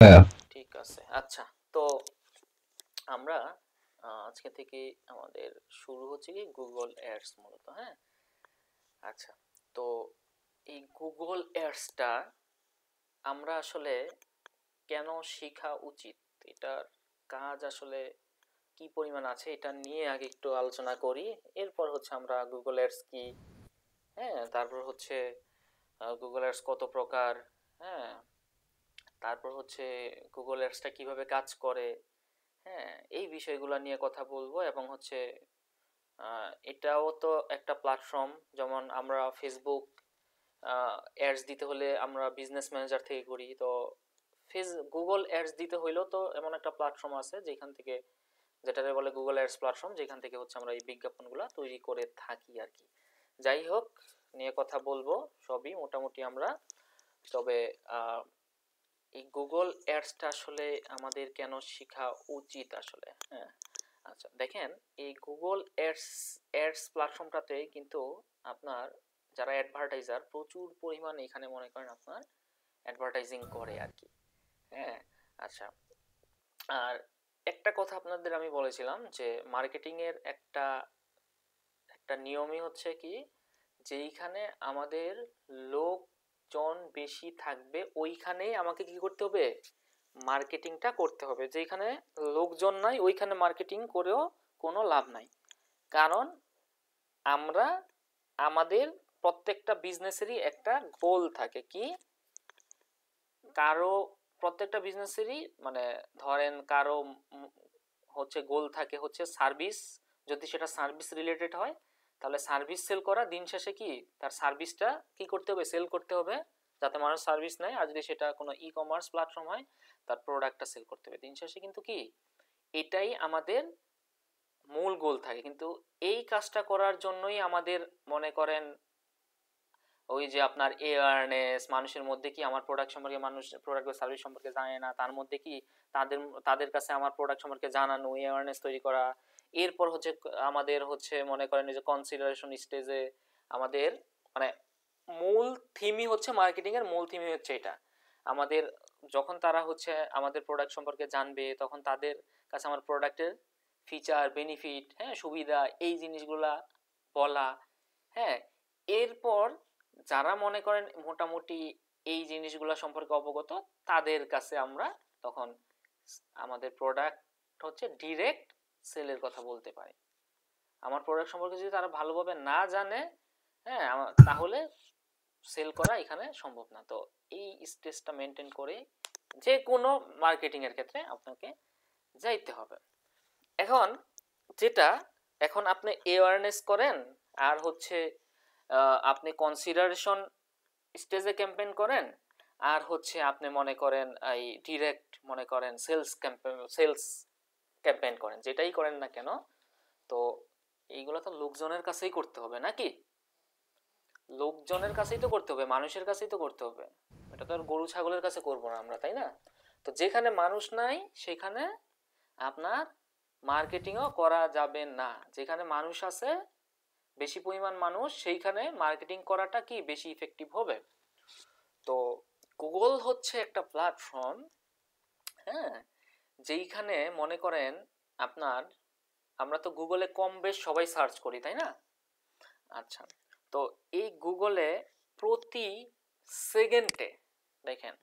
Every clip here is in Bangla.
হ্যাঁ। ঠিক আছে। আচ্ছা, তো আমরা আজকে থেকে আমাদের শুরু হচ্ছে কি গুগল অ্যাডস মূলত, হ্যাঁ। আচ্ছা, তো এই গুগল অ্যাডসটা আমরা আসলে কেন শেখা উচিত, এটার কাজ আসলে কি পরিমাণ আছে এটা নিয়ে আগে একটু আলোচনা করি। এরপর হচ্ছে আমরা গুগল অ্যাডস কি, হ্যাঁ, তারপর হচ্ছে গুগল অ্যাডস কত প্রকার, হ্যাঁ, তারপর হচ্ছে গুগল অ্যাডসটা কিভাবে কাজ করে, হ্যাঁ, এই বিষয়গুলো নিয়ে কথা বলবো। এবং হচ্ছে এটাও তো একটা প্ল্যাটফর্ম, যেমন আমরা ফেসবুক অ্যাডস দিতে হলে আমরা বিজনেস ম্যানেজার থেকে করি, তো গুগল অ্যাডস দিতে হইলেও তো এমন একটা প্ল্যাটফর্ম আছে যেখান থেকে, যেটাকে বলে গুগল অ্যাডস প্ল্যাটফর্ম, যেখান থেকে হচ্ছে আমরা এই বিজ্ঞাপনগুলো তৈরি করে থাকি আর কি। যাই হোক, নিয়ে কথা বলবো সবই মোটামুটি আমরা। তবে এই গুগল অ্যাডসটা আসলে আমাদের কেন শেখা উচিত আসলে, হ্যাঁ। আচ্ছা দেখেন, এই গুগল অ্যাডস অ্যাডস প্ল্যাটফর্মটাতে কিন্তু আপনার যারা অ্যাডভার্টাইজার প্রচুর পরিমাণে এখানে মনে করেন আপনার অ্যাডভার্টাইজিং করে আর কি, হ্যাঁ। আচ্ছা, আর একটা কথা আপনাদের আমি বলেছিলাম যে মার্কেটিং এর একটা একটা নিয়মই হচ্ছে কি, যেইখানে আমাদের লোকজন বেশি থাকবে ওইখানেই আমাকে কি করতে হবে, মার্কেটিংটা করতে হবে। যেখানে লোকজন নাই ওইখানে মার্কেটিং করেও কোনো লাভ নাই। কারণ আমরা আমাদের প্রত্যেকটা বিজনেসেরই একটা গোল থাকে কি, কারো প্রত্যেকটা বিজনেসেরই মানে ধরেন কারো হচ্ছে গোল থাকে হচ্ছে সার্ভিস, যদি সেটা সার্ভিস রিলেটেড হয় তাহলে সার্ভিস সেল করা, দিন শেষে কি তার সার্ভিসটা কি করতে হবে, সেল করতে হবে যাতে মানুষ সার্ভিস নেয়। আর যদি সেটা কোনো ই কমার্স প্ল্যাটফর্ম হয় তার প্রোডাক্টটা সেল করতে হবে। দিন শেষে কিন্তু কি এটাই আমাদের মূল গোল থাকে। কিন্তু এই কাজটা করার জন্যই আমাদের মনে করেন ওই যে আপনার অ্যাওয়ারনেস, মানুষের মধ্যে কি আমার প্রোডাক্ট সম্পর্কে, মানুষ প্রোডাক্ট বা সার্ভিস সম্পর্কে জানে না, তার মধ্যে কি তাদের তাদের কাছে আমার প্রোডাক্ট সম্পর্কে জানানো, অ্যাওয়ারনেস তৈরি করা। এরপর হচ্ছে আমাদের হচ্ছে মনে করেন এই যে কনসিডারেশন স্টেজে আমাদের মানে মূল থিমই হচ্ছে, মার্কেটিং এর মূল থিমই হচ্ছে এটা আমাদের। যখন তারা হচ্ছে আমাদের প্রোডাক্ট সম্পর্কে জানবে তখন তাদের কাছে আমার প্রোডাক্টের ফিচার, বেনিফিট, হ্যাঁ, সুবিধা, এই জিনিসগুলা বলা, হ্যাঁ। এরপর যারা মনে করেন মোটামুটি এই জিনিসগুলো সম্পর্কে অবগত, তাদের কাছে আমরা তখন আমাদের প্রোডাক্ট হচ্ছে ডিরেক্ট সেলের কথা বলতে পারি। আমার প্রোডাক্ট সম্পর্কে যদি তারা ভালোভাবে না জানে, হ্যাঁ, তাহলে সেল করা এখানে সম্ভব না। তো এই স্টেজটা মেনটেন করে যে কোনো মার্কেটিং এর ক্ষেত্রে আপনাকে যাইতে হবে। এখন যেটা, এখন আপনি অ্যাওয়ারনেস করেন আর হচ্ছে আপনি কনসিডারেশন স্টেজে ক্যাম্পেইন করেন, আর হচ্ছে আপনি মনে করেন এই ডিরেক্ট মনে করেন সেলস ক্যাম্পেইন করেন, যেটাই করেন না কেন, তো এইগুলো তো লোকজনের কাছেই করতে হবে নাকি, লোকজনের কাছেই তো করতে হবে, মানুষের কাছেই তো করতে হবে। এটা তো আর গরু ছাগলের কাছে করবো না আমরা, তাই না? তো যেখানে মানুষ নাই সেখানে আপনার মার্কেটিংও করা যাবে না। যেখানে মানুষ আছে, বেশি পরিমাণ মানুষ, সেইখানে মার্কেটিং করাটা কি বেশি ইফেক্টিভ হবে। তো গুগল হচ্ছে একটা প্ল্যাটফর্ম, হ্যাঁ, যেইখানে মনে করেন আপনার, আমরা তো গুগলে কম বেশ সবাই সার্চ করি, তাই না? আচ্ছা, তো এই গুগলে প্রতি সেকেন্ডে দেখেন,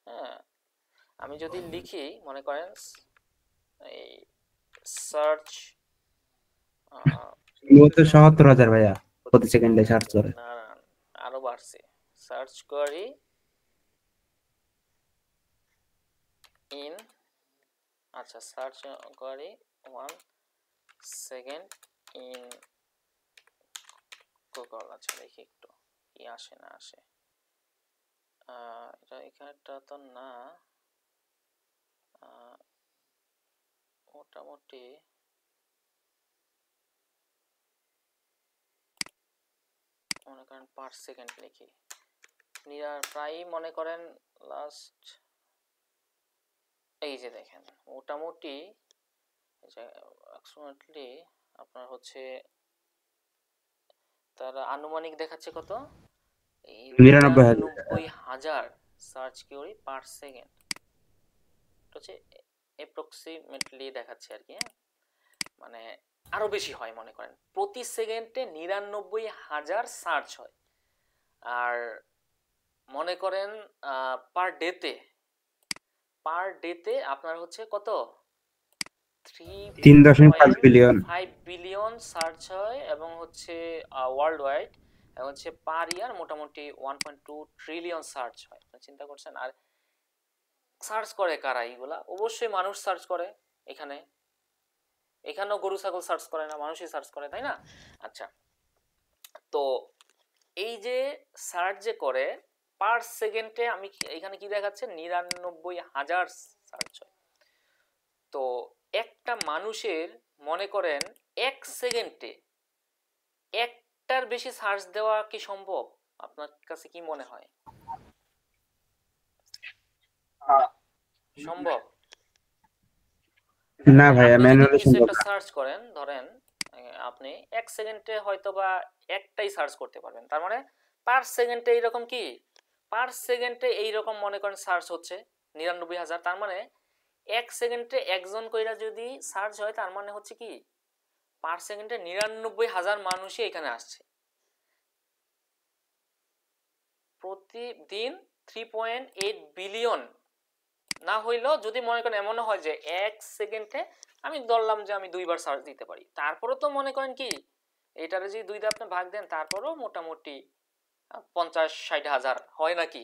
হ্যাঁ, আমি যদি লিখি মনে করেন এই সার্চ, মূলত ৭৭,০০০ ভাইয়া প্রতি সেকেন্ডে সার্চ করে। না না, আরো বাড়ছে, সার্চ করি ইন, আচ্ছা সার্চ করি 1 সেকেন্ড ইন গুগল। আচ্ছা দেখি একটু কি আসে না আসে। এটা এখানটা তো না, মোটামুটি মনে করেন পার সেকেন্ড লিখি, প্রায় মনে করেন লাস্ট, এই যে দেখেন মোটামুটি অ্যাপ্রক্সিমেটলি আপনার হচ্ছে তার আনুমানিক দেখাচ্ছে কত, এই ৯৯,০০০। ৯৯,০০০ সার্চ কিউরি পার সেকেন্ড। এটা হচ্ছে অ্যাপ্রক্সিমেটলি দেখাচ্ছে আর কি, হ্যাঁ, মানে আরো বেশি হয়, মনে করেন প্রতি সেকেন্ডে 99,000 সার্চ হয়। আর মনে করেন পার ডেতে আপনার হচ্ছে কত 3.5 বিলিয়ন। 3.5 বিলিয়ন সার্চ হয়, এবং হচ্ছে ওয়ার্ল্ড ওয়াইড, এবং হচ্ছে পার ইয়ার মোটামুটি 1.2 ট্রিলিয়ন সার্চ হয়। চিন্তা করছেন। আর সার্চ করে কারা এইগুলা? অবশ্যই মানুষ সার্চ করে। এখানেও গরু ছাগল সার্চ করে না, মানুষই সার্চ করে, তাই না? আচ্ছা, তো এই যে সার্চ যে করে পার সেকেন্ডে, আমি এখানে কি দেখাচ্ছে 99,000 সার্চ হয়। তো একটা মানুষের মনে করেন এক সেকেন্ডে একটার বেশি সার্চ দেওয়া কি সম্ভব? আপনার কাছে কি মনে হয় সম্ভব? না ভাইয়া, আপনি যদি ম্যানুয়ালি কিছু সম্ভব একটা না। সার্চ করেন, ধরেন আপনি এক সেকেন্ডে হয়তো বা একটাই সার্চ করতে পারবেন, তার মানে পার সেকেন্ডে এইরকম কি পার সেকেন্ডে এইরকম মনে করেন সার্চ হচ্ছে 99,000, তার মানে এক সেকেন্ডে একজন কইরা যদি সার্চ হয়, তার মানে হচ্ছে কি পার সেকেন্ডে 99,000 মানুষই এখানে আসছে। প্রতিদিন 3.8 বিলিয়ন না হইলেও, যদি মনে করেন এমনও হয় যে এক সেকেন্ডে আমি ধরলাম যে আমি 2বার সার্চ দিতে পারি, তারপরেও তো মনে করেন কি এটারে যদি 2 দিয়ে আপনি ভাগ দেন, তারপরেও মোটামুটি 50-60 হাজার হয় নাকি?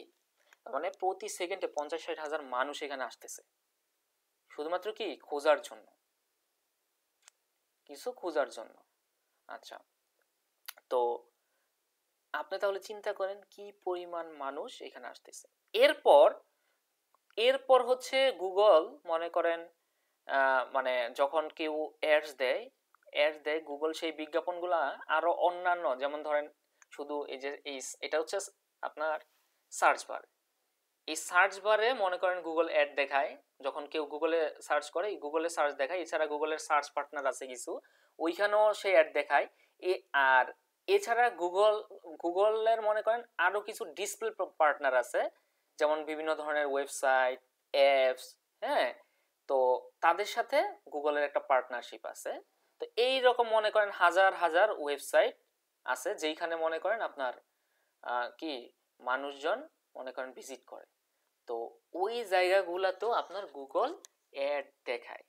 মানে প্রতি সেকেন্ডে 50-60 হাজার মানুষ এখানে আসতেছে, শুধুমাত্র কি খোঁজার জন্য, কিছু খোঁজার জন্য। আচ্ছা, তো আপনি তাহলে চিন্তা করেন কি পরিমাণ মানুষ এখানে আসতেছে। এরপর হচ্ছে গুগল মনে করেন মানে যখন কেউ অ্যাডস দেয় গুগল সেই বিজ্ঞাপনগুলা আরো অন্যান্য, যেমন ধরেন শুধু এই যে এটা হচ্ছে আপনার সার্চ বার। এই সার্চ বারে মনে করেন গুগল অ্যাড দেখায়, যখন কেউ গুগলে সার্চ করে গুগলে সার্চ দেখায়। এছাড়া গুগলের সার্চ পার্টনার আছে কিছু, ওইখানেও সেই অ্যাড দেখায়। আর এছাড়া গুগলের মনে করেন আরো কিছু ডিসপ্লে পার্টনার আছে, যেমন বিভিন্ন ধরনের ওয়েবসাইট, অ্যাপস, হ্যাঁ, তো তাদের সাথে গুগলের একটা পার্টনারশিপ আছে। তো এই রকম মনে করেন হাজার হাজার ওয়েবসাইট আছে, যেইখানে মনে করেন আপনার কি মানুষজন মনে করেন ভিজিট করে। তো ওই জায়গাগুলোতেও আপনার গুগল অ্যাড দেখায়।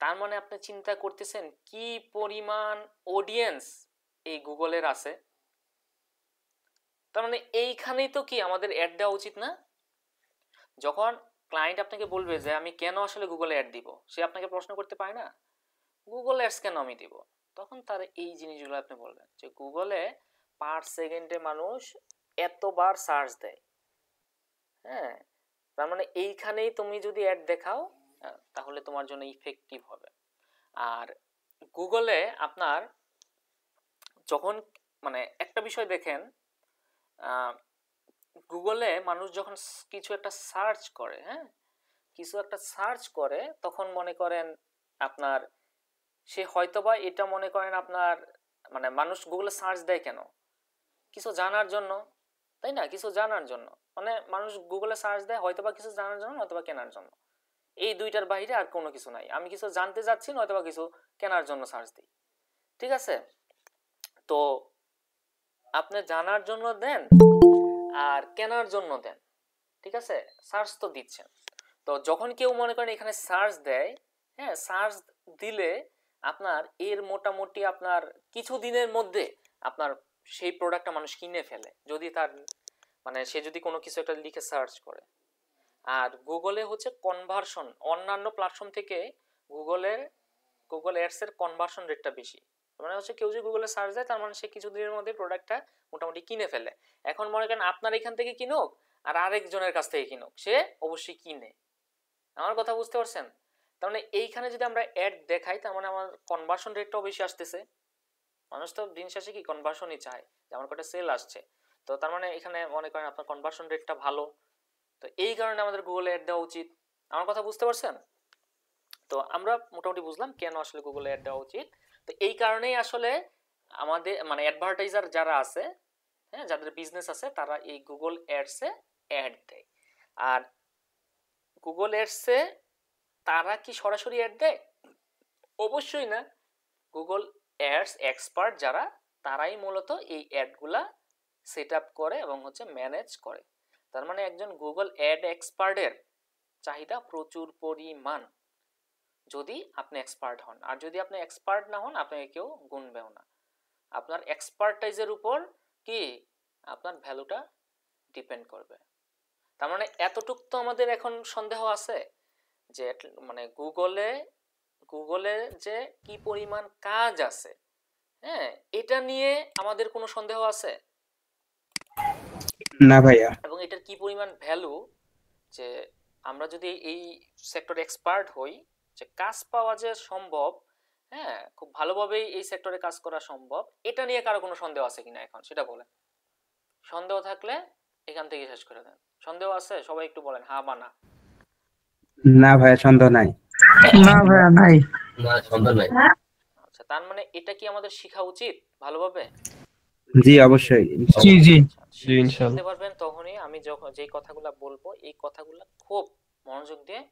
তার মানে আপনি চিন্তা করতেছেন কি পরিমাণ অডিয়েন্স এই গুগলের আছে। তার মানে এইখানেই তো কি আমাদের অ্যাড দেওয়া উচিত না? যখন ক্লায়েন্ট আপনাকে বলবে যে আমি কেন আসলে গুগলে অ্যাড দিব, সে আপনাকে প্রশ্ন করতে পারে না গুগল অ্যাডস কেন আমি দিব? তখন তার এই জিনিসগুলো আপনি বলবেন যে গুগলে পার সেকেন্ডে মানুষ এতবার সার্চ দেয়, হ্যাঁ, তার মানে এইখানেই তুমি যদি অ্যাড দেখাও তাহলে তোমার জন্য ইফেক্টিভ হবে। আর গুগলে আপনার যখন মানে একটা বিষয় দেখেন, গুগলে মানুষ যখন কিছু একটা সার্চ করে, হ্যাঁ, কিছু একটা সার্চ করে, তখন মনে করেন আপনার সে হয়তোবা এটা মনে করেন আপনার মানে মানুষ গুগলে সার্চ দেয় কেন? কিছু জানার জন্য, তাই না? কিছু জানার জন্য, মানে মানুষ গুগলে সার্চ দেয় হয়তোবা কিছু জানার জন্য, নয়তোবা কেনার জন্য। এই দুইটার বাইরে আর কোনো কিছু নাই। আমি কিছু জানতে যাচ্ছি, নয়তোবা কিছু কেনার জন্য সার্চ দিই, ঠিক আছে? তো আপনি জানার জন্য দেন আর কেনার জন্য দেন, ঠিক আছে, সার্চ তো দিচ্ছেন। তো যখন কেউ মনে করেন এখানে সার্চ দেয়, হ্যাঁ, সার্চ দিলে আপনার এর মোটামুটি আপনার কিছু দিনের মধ্যে আপনার সেই প্রোডাক্টটা মানুষ কিনে ফেলে, যদি তার মানে সে যদি কোনো কিছু একটা লিখে সার্চ করে। আর গুগলে হচ্ছে কনভার্সন অন্যান্য প্ল্যাটফর্ম থেকে গুগল অ্যাডস এর কনভার্সন রেটটা বেশি। মানে হচ্ছে কেউ যদি গুগলে সার্চ দেয়, তার মানে সে কিছুদিনের মধ্যে প্রোডাক্টটা মোটামুটি কিনে ফেলে। এখন মনে করেন আপনার এখান থেকে কিনুক আর আরেকজনের কাছ থেকে কিনুক, সে অবশ্যই কিনে। আমার কথা বুঝতে পারছেন? তার মানে এইখানে যদি আমরা অ্যাড দেখাই, তার মানে আমার কনভার্সন রেটটাও বেশি আসতেছে। মানুষ তো দিন শেষে কি কনভার্সনই চায়, যে আমার কটা সেল আসছে। তো তার মানে এখানে মনে করেন আপনার কনভার্সন রেটটা ভালো। তো এই কারণে আমাদের গুগলে অ্যাড দেওয়া উচিত। আমার কথা বুঝতে পারছেন? তো আমরা মোটামুটি বুঝলাম কেন আসলে গুগলে অ্যাড দেওয়া উচিত। তো এই কারণেই আসলে আমাদের মানে অ্যাডভার্টাইজার যারা আছে, হ্যাঁ, যাদের বিজনেস আছে, তারা এই গুগল অ্যাডসে অ্যাড দেয়। আর গুগল অ্যাডসে তারা কি সরাসরি অ্যাড দেয়? অবশ্যই না। গুগল অ্যাডস এক্সপার্ট যারা, তারাই মূলত এই অ্যাডগুলা সেট আপ করে এবং হচ্ছে ম্যানেজ করে। তার মানে একজন গুগল অ্যাড এক্সপার্টের চাহিদা প্রচুর পরিমাণ, যদি আপনি এক্সপার্ট হন। আর যদি আপনি এক্সপার্ট না হন, আপনাকে কেউ গুনবেও না। আপনার এক্সপার্টাইজের উপর কি আপনার ভ্যালুটা ডিপেন্ড করবে। তার মানে এতটুক তো আমাদের এখন সন্দেহ আছে যে মানে গুগলে যে কি পরিমাণ কাজ আছে, হ্যাঁ, এটা নিয়ে আমাদের কোনো সন্দেহ আছে? না ভাইয়া। এবং এটার কি পরিমাণ ভ্যালু, যে আমরা যদি এই সেক্টরে এক্সপার্ট হই, যে কাজ পাওয়া যে সম্ভব, হ্যাঁ, খুব ভালোভাবেই এই সেক্টরে কাজ করা সম্ভব, এটা নিয়ে কারো কোনো সন্দেহ আছে কিনা এখন সেটা বলেন। সন্দেহ থাকলে এখান থেকে শেষ করে দেন। সন্দেহ আছে? সবাই একটু বলেন হ্যাঁ বা না। না ভাইয়া, সন্দেহ নাই। না ভাইয়া নাই। না, সন্দেহ নাই। আচ্ছা, তার মানে এটা কি আমাদের শেখা উচিত ভালোভাবে? জি অবশ্যই। জি জি আচ্ছা, জি, ইনশাআল্লাহ। শিখতে পারবেন তখনই, আমি যখন যেই কথাগুলো বলবো এই কথাগুলো খুব মনোযোগ দিয়ে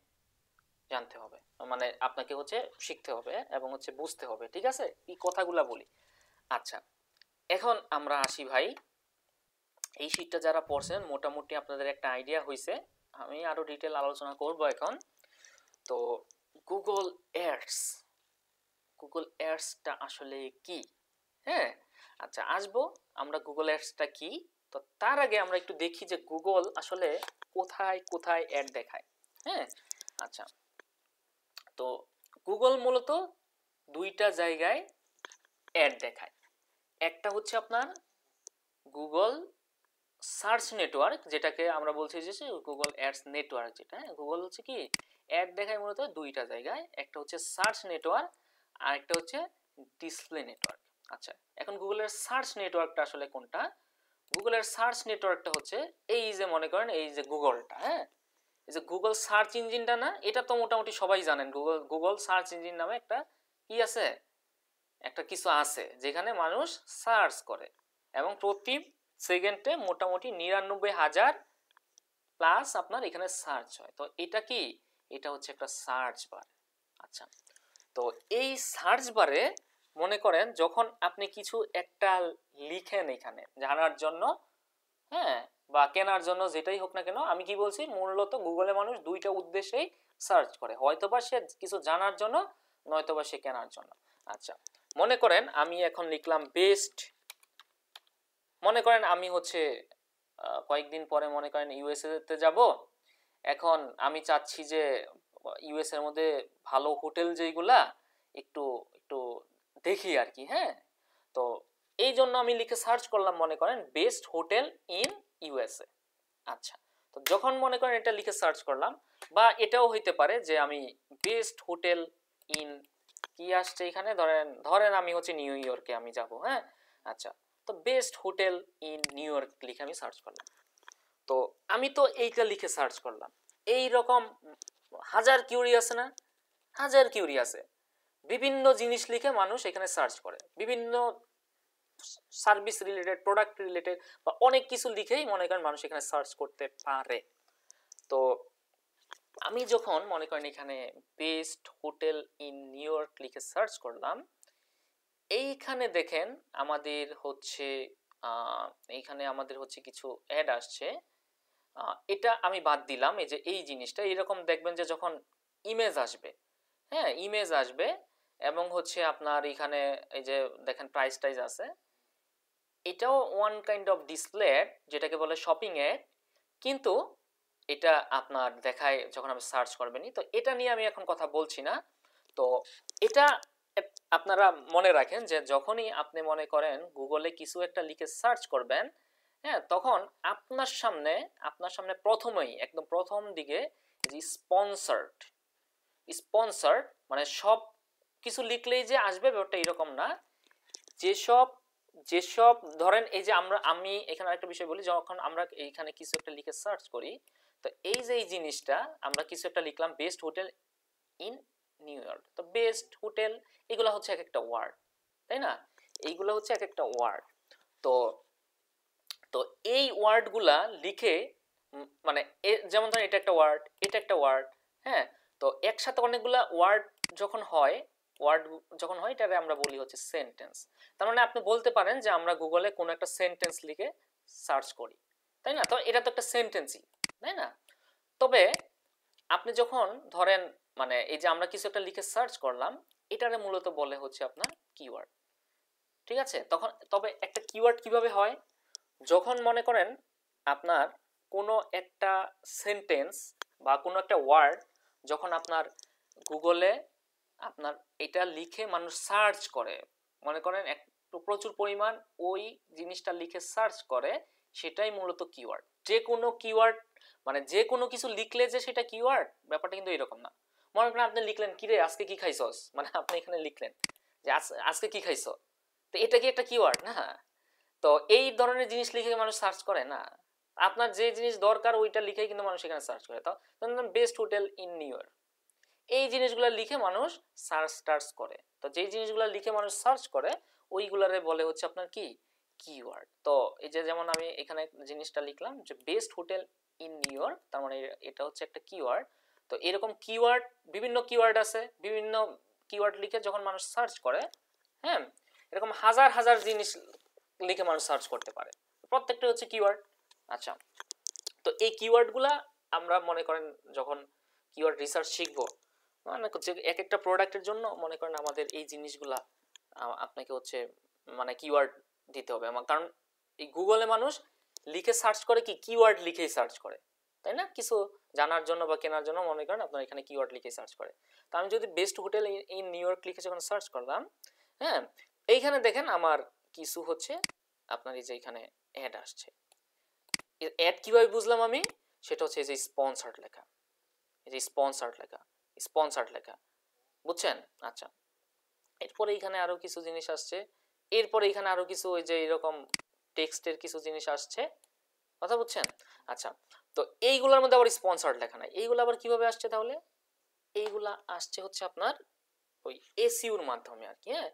জানতে হবে, মানে আপনাকে হচ্ছে শিখতে হবে এবং হচ্ছে বুঝতে হবে, ঠিক আছে, এই কথাগুলো বলি। আচ্ছা, এখন আমরা আসি ভাই, এই শীটটা যারা পড়ছেন মোটামুটি আপনাদের একটা আইডিয়া হয়েছে। আমি আরো ডিটেল আলোচনা করব এখন। তো গুগল অ্যাডসটা আসলে কি? হ্যাঁ, আচ্ছা, আসবো আমরা গুগল অ্যাডসটা কি। তো তার আগে আমরা একটু দেখি যে গুগল আসলে কোথায় কোথায় অ্যাড দেখায়। হ্যাঁ, আচ্ছা, তো গুগল মূলত দুইটা জায়গায় অ্যাড দেখায়। একটা হচ্ছে আপনার গুগল সার্চ নেটওয়ার্ক, যেটাকে আমরা বলছি যে গুগল অ্যাডস নেটওয়ার্ক, যেটা গুগল হচ্ছে কি অ্যাড দেখায় মূলত দুইটা জায়গায়, একটা হচ্ছে সার্চ নেটওয়ার্ক আর একটা হচ্ছে ডিসপ্লে নেটওয়ার্ক। আচ্ছা, এখন গুগলের সার্চ নেটওয়ার্কটা আসলে কোনটা? গুগলের সার্চ নেটওয়ার্কটা হচ্ছে এই যে মনে করেন এই যে গুগলটা, হ্যাঁ, এই যে গুগল সার্চ ইঞ্জিনটা না, এটা তো মোটামুটি সবাই জানেন। গুগল সার্চ ইঞ্জিন নামে একটা কি আছে, একটা কিছু আছে যেখানে মানুষ সার্চ করে এবং প্রতি সেকেন্ডে মোটামুটি ৯৯,০০০ প্লাস আপনার এখানে সার্চ হয়। তো এটা কি, এটা হচ্ছে একটা সার্চ বার। আচ্ছা, তো এই সার্চ বারে মনে করেন যখন আপনি কিছু একটা লিখেন এখানে জানার জন্য, হ্যাঁ, বা কেনার জন্য, যেটাই হোক না কেন, আমি কি বলছি, মূলত গুগলে মানুষ দুইটা উদ্দেশ্যেই সার্চ করে, হয়তোবা সে কিছু জানার জন্য, নয়তোবা সে কেনার জন্য। আচ্ছা, মনে করেন আমি এখন লিখলাম বেস্ট, মনে করেন আমি হচ্ছে কয়েকদিন পরে মনে করেন ইউএসএ তে যাব, এখন আমি চাচ্ছি যে ইউএস এর মধ্যে ভালো হোটেল যেগুলা একটু একটু দেখি আর কি, হ্যাঁ, তো এই জন্য আমি লিখে সার্চ করলাম মনে করেন বেস্ট হোটেল ইন ইউএসএ। আচ্ছা, তো যখন মনে করেন এটা লিখে সার্চ করলাম, বা এটাও হইতে পারে যে আমি বেস্ট হোটেল ইন কি আসছে এখানে, ধরেন আমি হচ্ছে নিউ ইয়র্কে আমি যাব, হ্যাঁ, আচ্ছা, তো best hotel in new York লিখে আমি সার্চ করলাম। তো আমি তো এইটা লিখে সার্চ করলাম, এই রকম হাজার কিউরি আছে না, হাজার কিউরি আছে, বিভিন্ন জিনিস লিখে মানুষ এখানে সার্চ করে, বিভিন্ন সার্ভিস রিলেটেড, প্রোডাক্ট রিলেটেড, বা অনেক কিছু লিখেই মনে করেন মানুষ এখানে সার্চ করতে পারে। তো আমি যখন মনে করেন এখানে best hotel in new York লিখে সার্চ করলাম, এইখানে দেখেন আমাদের হচ্ছে এইখানে আমাদের হচ্ছে কিছু অ্যাড আসছে। এটা আমি বাদ দিলাম, এই যে এই জিনিসটা এরকম দেখবেন যে যখন ইমেজ আসবে, হ্যাঁ, ইমেজ আসবে এবং হচ্ছে আপনার এখানে এই যে দেখেন প্রাইস টাইজ আছে, এটাও one kind of display ad, যেটাকে বলে শপিং অ্যাড, কিন্তু এটা আপনার দেখায় যখন আপনি সার্চ করবেনই। তো এটা নিয়ে আমি এখন কথা বলছি না। তো এটা আপনারা মনে রাখেন যে যখনই আপনি মনে করেন গুগলে কিছু একটা লিখে সার্চ করবেন, হ্যাঁ, তখন আপনার সামনে প্রথমেই একদম প্রথম দিকে যে স্পন্সর্ড মানে সব কিছু লিখলেই যে আসবে ব্যাপারটা এরকম না। যেসব ধরেন এই যে আমি এখানে আরেকটা বিষয় বলি, যখন আমরা এইখানে কিছু একটা লিখে সার্চ করি, তো এই যে এই জিনিসটা আমরা কিছু একটা লিখলাম best hotel in new York, তো বেস্ট হোটেল এগুলো হচ্ছে এক একটা ওয়ার্ড, তাই না, এইগুলো হচ্ছে এক একটা ওয়ার্ড। তো তো এই ওয়ার্ডগুলা লিখে মানে যেমন ধরেন এটা একটা ওয়ার্ড, এটা একটা ওয়ার্ড, হ্যাঁ, তো তো একসাথে অনেকগুলা ওয়ার্ড যখন হয়, এটারে আমরা বলি হচ্ছে সেন্টেন্স। তার মানে আপনি বলতে পারেন যে আমরা গুগলে কোনো একটা সেন্টেন্স লিখে সার্চ করি, তাই না? তো এটা তো একটা সেন্টেন্সই, তাই না? তবে আপনি যখন ধরেন মানে এই যে আমরা কিছু একটা লিখে সার্চ করলাম, এটারে মূলত বলে হচ্ছে আপনার কিওয়ার্ড। ঠিক আছে? তবে একটা কিওয়ার্ড কিভাবে হয়, যখন মনে করেন আপনার কোনো একটা সেন্টেন্স বা কোনো একটা ওয়ার্ড যখন আপনার গুগলে আপনার এটা লিখে মানুষ সার্চ করে, মনে করেন প্রচুর পরিমাণ ওই জিনিসটা লিখে সার্চ করে, সেটাই মূলত কিওয়ার্ড। যে কোনো কিওয়ার্ড মানে যে কোনো কিছু লিখলে যে সেটা কিওয়ার্ড, ব্যাপারটা কিন্তু এরকম না। মনে করেন আপনি লিখলেন কিরে আজকে কি খাইছস, মানে আপনি এখানে লিখলেন যে আজকে কি খাইছো, তো এটা কি একটা কিওয়ার্ড না? তো এই ধরনের জিনিস লিখে মানুষ সার্চ করে না, আপনার যে জিনিস দরকার ওইটা লিখেই কিন্তু মানুষ এখানে সার্চ করে। তো best hotel in new York, এই জিনিসগুলো লিখে মানুষ সার্চ টার্চ করে। তো যেই জিনিসগুলো লিখে মানুষ সার্চ করে ওইগুলারে বলে হচ্ছে আপনার কি কিওয়ার্ড। তো এই যে যেমন আমি এখানে জিনিসটা লিখলাম যে best hotel in new York, তার মানে এটা হচ্ছে একটা কিওয়ার্ড। তো এরকম কিওয়ার্ড বিভিন্ন কিওয়ার্ড আছে, বিভিন্ন কিওয়ার্ড লিখে যখন মানুষ সার্চ করে, হ্যাঁ, এরকম হাজার হাজার জিনিস লিখে মানুষ সার্চ করতে পারে, প্রত্যেকটা হচ্ছে কিওয়ার্ড। আচ্ছা, তো এই কিওয়ার্ডগুলা আমরা মনে করেন যখন কিওয়ার্ড রিসার্চ শিখবো, মানে এক একটা প্রোডাক্টের জন্য মনে করেন আমাদের এই জিনিসগুলা আপনাকে হচ্ছে মানে কিওয়ার্ড দিতে হবে। কারণ এই গুগলে মানুষ লিখে সার্চ করে কি কিওয়ার্ড লিখেই সার্চ করে, তাই না? কিছু জানার জন্য বা কেনার জন্য মনে করেন আপনার এখানে কিওয়ার্ড লিখে সার্চ করে। তো আমি যদি best hotel in new York লিখে যখন সার্চ করলাম, হ্যাঁ, এইখানে দেখেন আমার কিছু হচ্ছে আপনার এই যে এখানে অ্যাড আসছে। অ্যাড কিভাবে বুঝলাম আমি, সেটা হচ্ছে এই যে স্পন্সর্ড লেখা, এই যে স্পন্সর্ড লেখা, বুঝছেন? আচ্ছা, এরপরে এখানে আরো কিছু জিনিস আসছে, এরপরে এখানে আরো কিছু ওই যে এরকম টেক্সটের কিছু জিনিস আসছে, কথা বুঝছেন? আচ্ছা, তো এইগুলোর মধ্যে আবার স্পন্সর্ড লেখা নাই, এইগুলো আবার কিভাবে আসছে তাহলে? এইগুলা আসছে হচ্ছে আপনার ওই এসইউর মাধ্যমে আর কি, হ্যাঁ,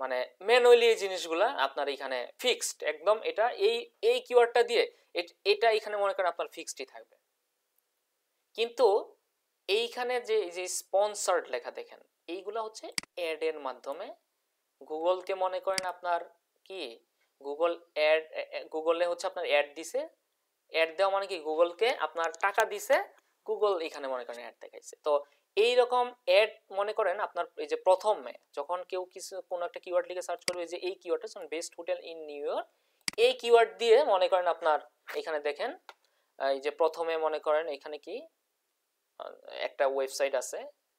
মানে ম্যানুয়ালি এই জিনিসগুলা আপনার এখানে ফিক্সড একদম, এটা এই কিওয়ার্ডটা দিয়ে এটা এখানে মনে করেন আপনার ফিক্সডই থাকবে। কিন্তু এইখানে যে এই যে স্পন্সর্ড লেখা দেখেন, এইগুলা হচ্ছে অ্যাড এর মাধ্যমে গুগলকে মনে করেন আপনার কি গুগল অ্যাড, গুগলে হচ্ছে আপনার অ্যাড দিছে, অ্যাড দেওয়া মানে কি গুগলকে আপনার টাকা দিছে, গুগল এখানে মনে করেন অ্যাড দেখাইছে। তো এইরকম অ্যাড মনে করেন আপনার এই যে প্রথমে যখন কেউ কিছু কোনো একটা কিওয়ার্ড লিখে সার্চ করবে, যে এই কিওয়ার্ডটা যেমন best hotel in new York, এই কিওয়ার্ড দিয়ে মনে করেন আপনার এখানে দেখেন এই যে প্রথমে মনে করেন এখানে কি একটা ওয়েবসাইট আছে,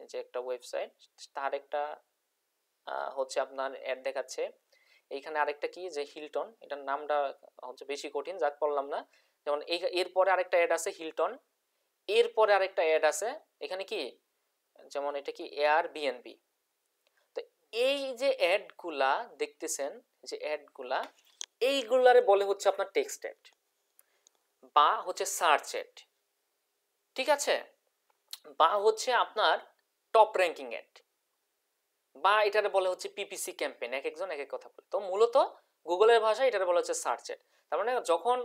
যে একটা ওয়েবসাইট তার একটা হচ্ছে আপনার অ্যাড দেখাচ্ছে। এইখানে আরেকটা কি যে হিলটন, এটার নামটা হচ্ছে বেশি কঠিন, যাক পড়লাম না। যেমন এরপরে আরেকটা অ্যাড আছে হিলটন, এরপরে আরেকটা অ্যাড আছে এখানে কি যেমন এটা কি এয়ার বিএনবি। তো এই যে অ্যাডগুলা দেখতেছেন, যে অ্যাডগুলা এইগুলারে বলে হচ্ছে আপনার টেক্সট অ্যাড বা হচ্ছে সার্চ অ্যাড, ঠিক আছে, বা হচ্ছে আপনার টপ র্যাঙ্কিং অ্যাড, বা এটারে বলে হচ্ছে পিপিসি ক্যাম্পেইন, এক একজন এক এক কথা বলে। তো মূলত গুগলের ভাষায় এটারে বলা হচ্ছে সার্চ অ্যাড। তার মানে যখন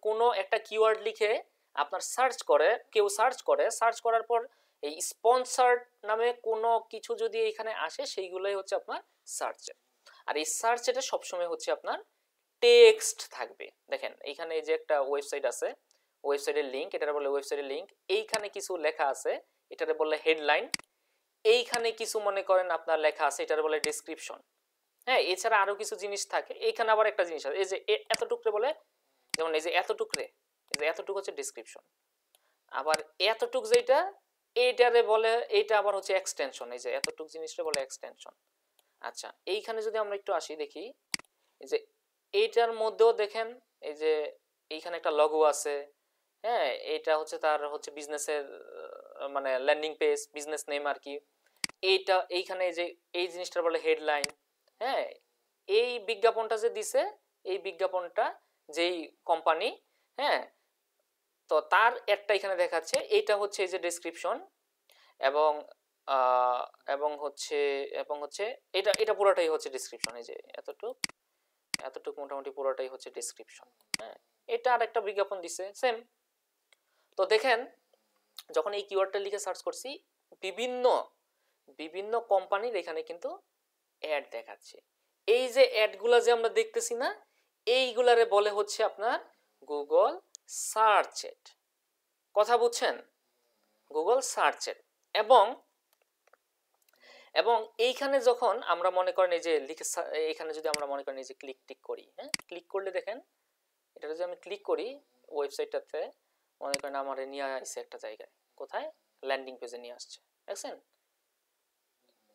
কোনো একটা কিওয়ার্ড লিখে আপনার সার্চ করে, কেউ সার্চ করে, সার্চ করার পর এই স্পন্সর্ড নামে কোনো কিছু যদি এখানে আসে, সেইগুলোই হচ্ছে আপনার সার্চ অ্যাড। আর এই সার্চ অ্যাডে সবসময় হচ্ছে আপনার টেক্সট থাকবে। দেখেন এইখানে এই যে একটা ওয়েবসাইট আছে, ওয়েবসাইটের লিঙ্ক, এটারে বলে ওয়েবসাইটের লিঙ্ক, এইখানে কিছু লেখা আছে, এটারে বলে হেডলাইন, এইখানে কিছু মনে করেন আপনার লেখা আছে, এটার বলে ডেসক্রিপশন, হ্যাঁ, এছাড়া আরো কিছু জিনিস থাকে। এইখানে আবার একটা জিনিস আছে, এই যে এতটুকরে বলে, যেমন এই যে এতটুকরে, এই যে এতটুকু হচ্ছে ডেসক্রিপশন, আবার এতটুক যেটা এইটারে বলে এইটা আবার হচ্ছে এক্সটেনশন, এই যে এতটুক জিনিসটা বলে এক্সটেনশন। আচ্ছা, এইখানে যদি আমরা একটু আসি দেখি, এই যে এইটার মধ্যেও দেখেন এই যে এইখানে একটা লগো আছে, হ্যাঁ, এটা হচ্ছে তার হচ্ছে বিজনেসের মানে ল্যান্ডিং পেজ, বিজনেস নেম আর কি। এইটা এইখানে যে এই জিনিসটা বলে হেডলাইন, হ্যাঁ, এই বিজ্ঞাপনটা যে দিছে, এই বিজ্ঞাপনটা যেই কোম্পানি, হ্যাঁ, তো তার একটা এখানে দেখাচ্ছে, এইটা হচ্ছে এই যে ডেসক্রিপশন, এবং এবং হচ্ছে এটা এটা পুরোটাই হচ্ছে ডেসক্রিপশন, এই যে এতটুক এতটুক মোটামুটি পুরোটাই হচ্ছে ডেসক্রিপশন, হ্যাঁ, এটা আর একটা বিজ্ঞাপন দিছে সেম। তো দেখেন যখন এই কিওয়ার্ডটা লিখে সার্চ করছি, বিভিন্ন বিভিন্ন কোম্পানির এখানে কিন্তু অ্যাড দেখাচ্ছে। এই যে অ্যাডগুলা যে আমরা দেখতেছি না, এইগুলারে বলে হচ্ছে আপনার গুগল সার্চ অ্যাড। কথা বুঝছেন? Google search add. এবং এবং এইখানে যখন আমরা মনে করেন এই যে লিখে এখানে যদি আমরা মনে করেন এই যে ক্লিক টিক করি, হ্যাঁ, ক্লিক করলে দেখেন এটা যদি আমি ক্লিক করি ওয়েবসাইটটাতে, মনে করেন আমার নিয়ে আসছে একটা জায়গায়, কোথায়, ল্যান্ডিং পেজে নিয়ে আসছে, দেখছেন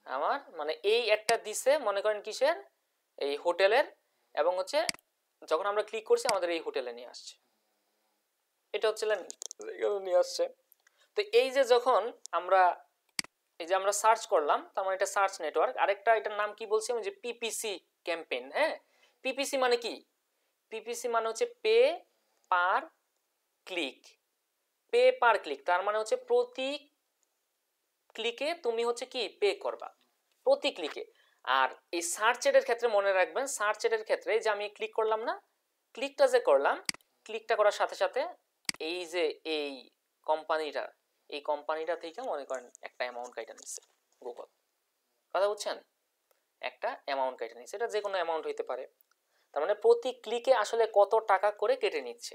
আমার মানে এই একটা দিছে মনে করেন কিসের, এই হোটেলের, এবং হচ্ছে যখন আমরা ক্লিক করছি আমাদের এই হোটেলে নিয়ে আসছে, এটা হচ্ছে নিয়ে আসছে। তো এই যে যখন আমরা এই যে আমরা সার্চ করলাম, তার মানে এটা সার্চ নেটওয়ার্ক। আরেকটা এটার নাম কি বলছি আমি, যে পিপিসি ক্যাম্পেইন। হ্যাঁ, পিপিসি মানে কি, পিপিসি মানে হচ্ছে pay per click. Pay per click তার মানে হচ্ছে প্রতি ক্লিকে তুমি হচ্ছে কি পে করবা, প্রতি ক্লিকে। আর এই সার্চ এডের ক্ষেত্রে মনে রাখবেন, সার্চ এডের ক্ষেত্রে যে আমি ক্লিক করলাম না, ক্লিকটা যে করলাম, ক্লিকটা করার সাথে সাথে এই যে এই কোম্পানিটা, এই কোম্পানিটা থেকে মনে করেন একটা অ্যামাউন্ট কাইটা নিচ্ছে গুগল। কথা বুঝছেন? একটা অ্যামাউন্ট কেটে নিচ্ছে, এটা যে কোনো অ্যামাউন্ট হইতে পারে। তার মানে প্রতি ক্লিকে আসলে কত টাকা করে কেটে নিচ্ছে,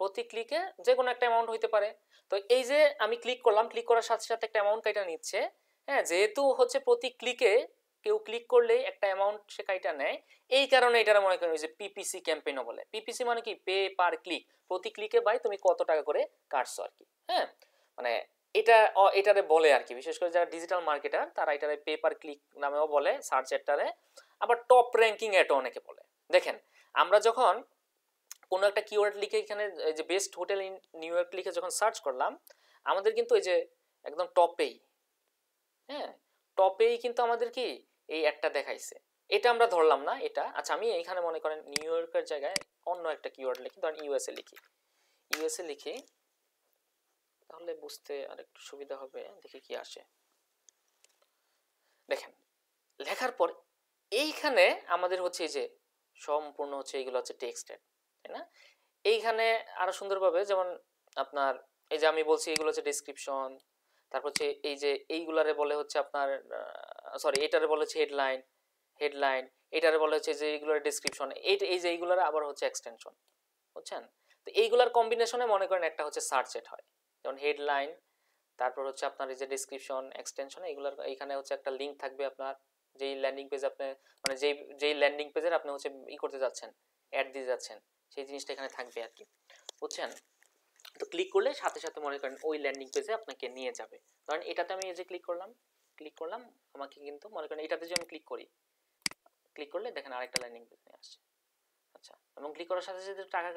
প্রতি ক্লিকে যে কোনো একটা অ্যামাউন্ট হইতে পারে। তো এই যে আমি ক্লিক করলাম, ক্লিক করার সাথে সাথে একটা অ্যামাউন্ট কেটে নিচ্ছে। হ্যাঁ, যেহেতু হচ্ছে প্রতি ক্লিকে কেউ ক্লিক করলেই একটা অ্যামাউন্ট সে কাইটা নেয়, এই কারণে এটার মনে করেন যে পিপিসি ক্যাম্পেইনও বলে। পিপিসি মানে কি, পে পার ক্লিক, প্রতি ক্লিকে বাই তুমি কত টাকা করে কাটছো আর কি। হ্যাঁ, মানে এটা এটারে বলে আর কি, বিশেষ করে যারা ডিজিটাল মার্কেটার তারা এটারে পে পার ক্লিক নামেও বলে সার্চ অ্যাডটারে, আবার টপ র্যাঙ্কিং অ্যাডও অনেকে বলে। দেখেন আমরা যখন কোনো একটা কিওয়ার্ড লিখে এখানে যে best hotel in new York লিখে যখন সার্চ করলাম, আমাদের কিন্তু এই যে একদম টপেই, হ্যাঁ টপেই কিন্তু আমাদের কি এই একটা দেখাইছে। এটা আমরা ধরলাম না এটা। আচ্ছা আমি এইখানে মনে করেন নিউ ইয়র্কের জায়গায় অন্য একটা কিওয়ার্ড লিখি, ধরেন ইউএসএ লিখি, ইউএসএ লিখি, তাহলে বুঝতে আরেকটু সুবিধা হবে। দেখি কি আসে। দেখেন লেখার পর এইখানে আমাদের হচ্ছে এই যে সম্পূর্ণ হচ্ছে এইগুলো হচ্ছে টেক্সটেড, তাই না? এইখানে আরো সুন্দরভাবে যেমন আপনার এই যে আমি বলছি এগুলো হচ্ছে ডেসক্রিপশন, তারপর হচ্ছে এই যে এইগুলারে বলে হচ্ছে আপনার সরি এটারে বলে হচ্ছে হেডলাইন, হেডলাইন এটারে বলে হচ্ছে যে এইগুলোর ডেসক্রিপশন, এই যে এইগুলার আবার হচ্ছে এক্সটেনশন, বুঝছেন? তো এইগুলার কম্বিনেশনে মনে করেন একটা হচ্ছে সার্চ এড হয়, যেমন হেডলাইন, তারপর হচ্ছে আপনার এই যে ডেসক্রিপশন, এক্সটেনশন, এইগুলার এইখানে হচ্ছে একটা লিঙ্ক থাকবে আপনার যেই ল্যান্ডিং পেজ আপনি মানে যেই ল্যান্ডিং পেজের আপনি হচ্ছে ই করতে যাচ্ছেন, অ্যাড দিতে যাচ্ছেন, সেই জিনিসটা এখানে থাকবে আর কি, বুঝছেন? তো ক্লিক করলে সাথে সাথে মনে করেন ওই ল্যান্ডিং পেজে আপনাকে নিয়ে যাবে। ধরেন এটাতে আমি এই যে ক্লিক করলাম আমাকে কিন্তু মনে করেন এটাতে যদি আমি ক্লিক করি, ক্লিক করলে দেখেন আরেকটা ল্যান্ডিং পেজ নিয়ে আসছে। আচ্ছা, এবং ক্লিক করার সাথে সাথে টাকা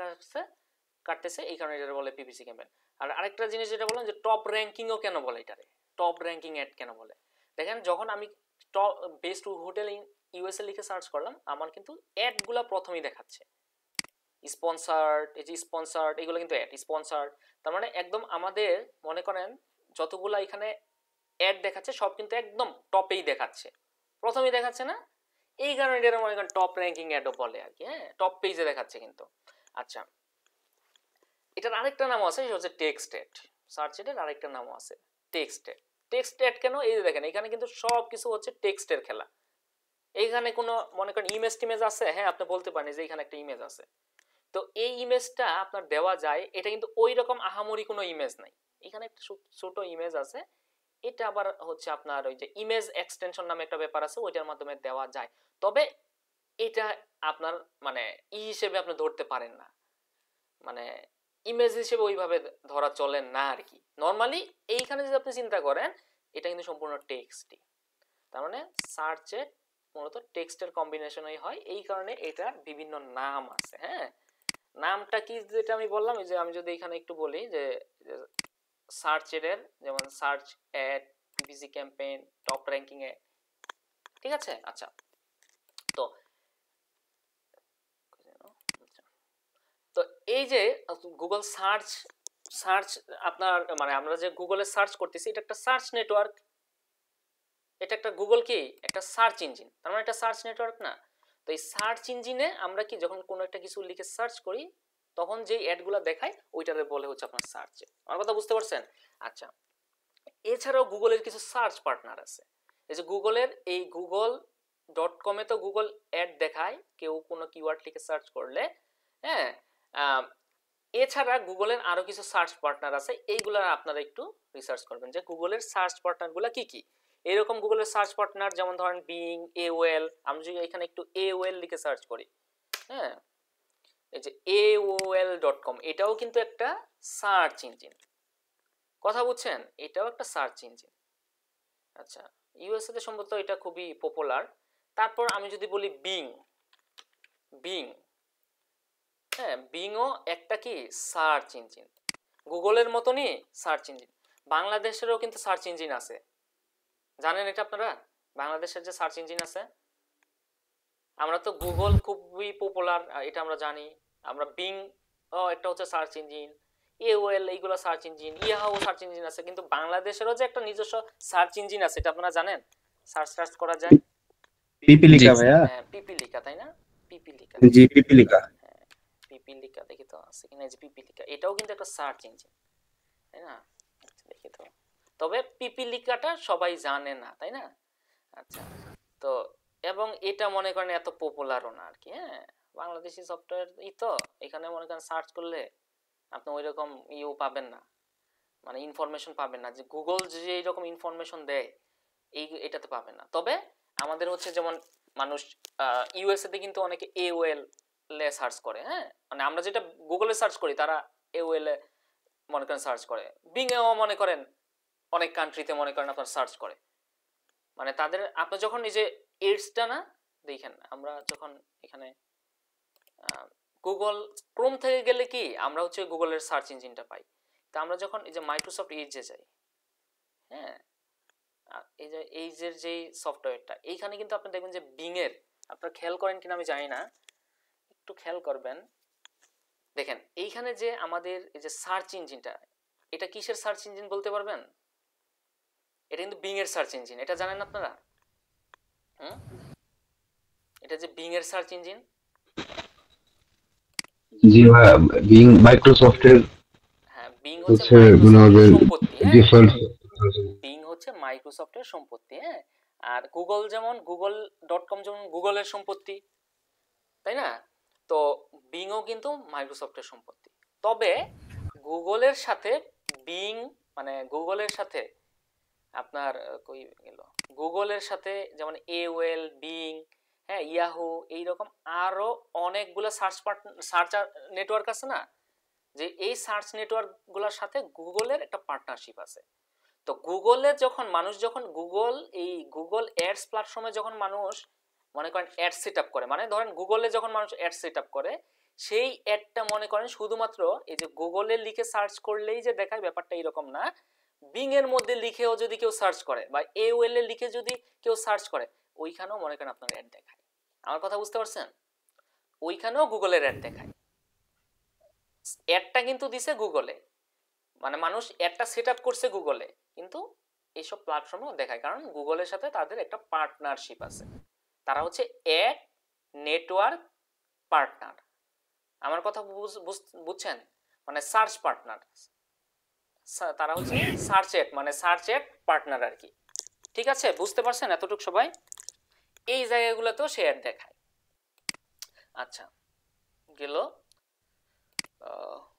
কাটতেছে, এই কারণে এটা বলে পিপিসি ক্যাম্পেইন। আর আরেকটা জিনিস যেটা বললাম যে টপ র্যাঙ্কিংও কেন বলে, এটারে টপ র্যাঙ্কিং অ্যাড কেন বলে, দেখেন যখন আমি top best hotel in USA লিখে সার্চ করলাম, আমার কিন্তু অ্যাডগুলা প্রথমেই দেখাচ্ছে, স্পন্সার্ড, এই যে স্পন্সার্ড এগুলো কিন্তু অ্যাড স্পন্সার্ড। তার মানে একদম আমাদের মনে করেন যতগুলা এখানে অ্যাড দেখাচ্ছে সব কিন্তু একদম টপেই দেখাচ্ছে, প্রথমেই দেখাচ্ছে না, এই কারণে এটা মনে করেন টপ র্যাঙ্কিং অ্যাডও বলে আর কি। হ্যাঁ, টপ পেজে দেখাচ্ছে কিন্তু। আচ্ছা, এটার আরেকটা নাম আছে, সেটা হচ্ছে টেক্সট অ্যাড। সার্চ এডের আরেকটা নামও আছে টেক্সট অ্যাড। টেক্সট অ্যাড কেন, এই যে দেখেন এখানে কিন্তু সব কিছু হচ্ছে টেক্সটের খেলা। এইখানে কোনো মনে করেন ইমেজ টিমেজ আছে, হ্যাঁ আপনি বলতে পারেন যে এখানে একটা ইমেজ আছে, তো এই ইমেজটা আপনার দেওয়া যায়, এটা কিন্তু ওই রকম আহামরি কোনো ইমেজ নাই, এখানে একটা ছোট ইমেজ আছে, এটা আবার হচ্ছে আপনার ওই যে ইমেজ এক্সটেনশন নামে একটা ব্যাপার আছে, ওইটার মাধ্যমে দেওয়া যায়। তবে এটা আপনার মানে ই হিসেবে আপনি ধরতে পারেন না, মানে ইমেজ হিসেবে ওইভাবে ধরা চলে না আর কি। নর্মালি এইখানে যদি আপনি চিন্তা করেন, এটা কিন্তু সম্পূর্ণ টেক্সটই, তার মানে সার্চে মূলত টেক্সটের কম্বিনেশনই হয়, এই কারণে এটার বিভিন্ন নাম আছে। হ্যাঁ, নামটা কি যেটা আমি বললাম, যে আমি যদি এখানে একটু বলি যে সার্চ এর যেমন search ad, PPC campaign, top ranking এ, ঠিক আছে? আচ্ছা, তো তো এই যে গুগল সার্চ সার্চ আপনার মানে আমরা যে গুগলে সার্চ করতেছি, এটা একটা সার্চ নেটওয়ার্ক, এটা একটা গুগল কি একটা সার্চ ইঞ্জিন, তার মানে একটা সার্চ নেটওয়ার্ক না? তো এই সার্চ ইঞ্জিনে আমরা কি যখন কোনো একটা কিছু লিখে সার্চ করি, তখন যে অ্যাডগুলো দেখায় ওইটারে বলে হচ্ছে আপনার সার্চ। আমার কথা বুঝতে পারছেন? আচ্ছা, এছাড়াও গুগলের কিছু সার্চ পার্টনার আছে। এই যে গুগলের এই google.com-এ তো গুগল অ্যাড দেখায় কেউ কোনো কিওয়ার্ড লিখে সার্চ করলে। হ্যাঁ, এছাড়া গুগলের আরো কিছু সার্চ পার্টনার আছে, এইগুলা আপনারা একটু রিসার্চ করবেন যে গুগলের সার্চ পার্টনারগুলো কি কি। এরকম গুগলের সার্চ পার্টনার যেমন ধরেন বিং, এওএল। আমি যদি এখানে একটু এওএল লিখে সার্চ করি, হ্যাঁ, এই যে aol.com, এটাও কিন্তু একটা সার্চ ইঞ্জিন। কথা বুঝছেন, এটাও একটা সার্চ ইঞ্জিন। আচ্ছা, ইউএসএ তে সম্ভবত এটা খুবই পপুলার। তারপর আমি যদি বলি বিং, বিং, হ্যাঁ, বিংও একটা কি সার্চ ইঞ্জিন, গুগলের মতনই সার্চ ইঞ্জিন। বাংলাদেশেরও কিন্তু সার্চ ইঞ্জিন আছে, জানেন এটা আপনারা? বাংলাদেশের যে সার্চ ইঞ্জিন আছে, আমরা তো গুগল খুবই পপুলার এটা আমরা জানি। আমরা বিং একটা হচ্ছে সার্চ ইঞ্জিন, এওএল এইগুলো search engine, Yahoo search engine আছে, কিন্তু বাংলাদেশেরও যে একটা নিজস্ব সার্চ ইঞ্জিন আছে এটা আপনারা জানেন? সার্চ করা যায় পিপিলিকা ভাইয়া। হ্যাঁ, পিপিলিকা, তাই না? পিপিলিকা, জি পিপিলিকা। হ্যাঁ, পিপিলিকা দেখি তো আছে কিনা। এই যে পিপিলিকা, এটাও কিন্তু একটা সার্চ ইঞ্জিন, তাই না? আচ্ছা, দেখি তো। তবে পিপিলিকাটা সবাই জানে না, তাই না? আচ্ছা, তো এবং এটা মনে করেন এত পপুলারও না আর কি। হ্যাঁ, বাংলাদেশি সফটওয়্যার তো এখানে মনে করেন সার্চ করলে আপনি ওই রকম ইউ পাবেন না, মানে ইনফরমেশন পাবেন না যে গুগল যে এইরকম ইনফরমেশন দেয় এটাতে পাবেন না। তবে আমাদের হচ্ছে যেমন মানুষ ইউএসএ তে কিন্তু অনেকে এওএল এ সার্চ করে। হ্যাঁ, মানে আমরা যেটা গুগলে সার্চ করি তারা এওএল এ মনে করেন সার্চ করে। বিং এও মনে করেন অনেক কান্ট্রিতে মনে করেন আপনার সার্চ করে। মানে তাদের আপনি যখন এই যে এডসটা না দেখেন, আমরা যখন এখানে গুগল ক্রোম থেকে গেলে কি আমরা হচ্ছে গুগলের সার্চ ইঞ্জিনটা পাই। তা আমরা যখন এই যে মাইক্রোসফট এজে যাই, হ্যাঁ, এই যে এইজের যেই সফটওয়্যারটা, এইখানে কিন্তু আপনি দেখবেন যে বিং এর, আপনারা খেয়াল করেন কিনা আমি জানি না, একটু খেয়াল করবেন। দেখেন এইখানে যে আমাদের এই যে সার্চ ইঞ্জিনটা, এটা কিসের সার্চ ইঞ্জিন বলতে পারবেন? এটা কিন্তু বিং এর সার্চ ইঞ্জিন, এটা জানেন আপনারা? হুম, এটা যে বিং এর সার্চ ইঞ্জিন। জি ভাইয়া, বিং মাইক্রোসফটের হ্যাঁ, বিং হচ্ছে হচ্ছে মাইক্রোসফটের ওনাদের সম্পত্তি। হ্যাঁ, ডিফল্ট। বিং হচ্ছে মাইক্রোসফটের সম্পত্তি। হ্যাঁ, আর গুগল যেমন google.com যেমন গুগলের সম্পত্তি, তাই না? তো বিংও কিন্তু মাইক্রোসফটের সম্পত্তি। তবে গুগলের সাথে বিং, মানে গুগলের সাথে আপনার কই গেল, গুগলের সাথে যেমন এওএল, বিং, হ্যাঁ, ইয়াহু, এইরকম আরো অনেকগুলো সার্চ নেটওয়ার্ক আছে না, যে এই সার্চ নেটওয়ার্ক গুলোর সাথে গুগলের একটা পার্টনারশিপ আছে। তো গুগলে যখন মানুষ, যখন গুগল এই গুগল অ্যাডস প্ল্যাটফর্মে যখন মানুষ মনে করেন অ্যাড সেট আপ করে, মানে ধরেন গুগলে যখন মানুষ অ্যাড সেট আপ করে, সেই অ্যাডটা মনে করেন শুধুমাত্র এই যে গুগলে লিখে সার্চ করলেই যে দেখায় ব্যাপারটা এরকম না। বিং এর মধ্যে লিখেও যদি কেউ সার্চ করে বা এওএল এ লিখে যদি কেউ সার্চ করে, ওইখানেও মনে করেন আপনার অ্যাড দেখায়। আমার কথা বুঝতে পারছেন? ওইখানেও গুগলের অ্যাড দেখায়। অ্যাডটা কিন্তু দিছে গুগলে, মানে মানুষ অ্যাডটা সেট আপ করছে গুগলে, কিন্তু এইসব প্ল্যাটফর্মেও দেখায়, কারণ গুগলের সাথে তাদের একটা পার্টনারশিপ আছে। তারা হচ্ছে অ্যাড নেটওয়ার্ক পার্টনার। আমার কথা বুঝছেন? মানে সার্চ পার্টনার, তারা হচ্ছে সার্চ অ্যাড, মানে সার্চ অ্যাড পার্টনার আর কি। ঠিক আছে, বুঝতে পারছেন এতটুকু সবাই? এই জায়গাগুলোতেও সে অ্যাড দেখায়। আচ্ছা, গেল,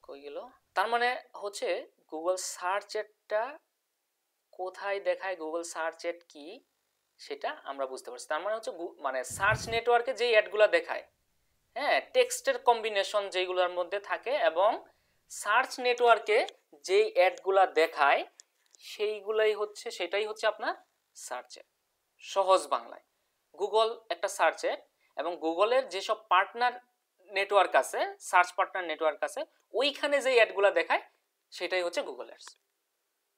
কই গেল? তার মানে হচ্ছে গুগল সার্চ অ্যাডটা কোথায় দেখায়, গুগল সার্চ অ্যাড কি সেটা আমরা বুঝতে পারছি। তার মানে হচ্ছে মানে সার্চ নেটওয়ার্কে যে অ্যাডগুলো দেখায়, হ্যাঁ, টেক্সটের কম্বিনেশন যেগুলোর মধ্যে থাকে, এবং সার্চ নেটওয়ার্কে যেই অ্যাডগুলো দেখায় সেইগুলাই হচ্ছে, সেটাই হচ্ছে আপনার সার্চ অ্যাড। সহজ বাংলায় গুগল একটা সার্চ অ্যাড, এবং গুগলের যেসব পার্টনার নেটওয়ার্ক আছে, সার্চ পার্টনার নেটওয়ার্ক আছে, ওইখানে যে অ্যাডগুলো দেখায় সেটাই হচ্ছে গুগল অ্যাডস।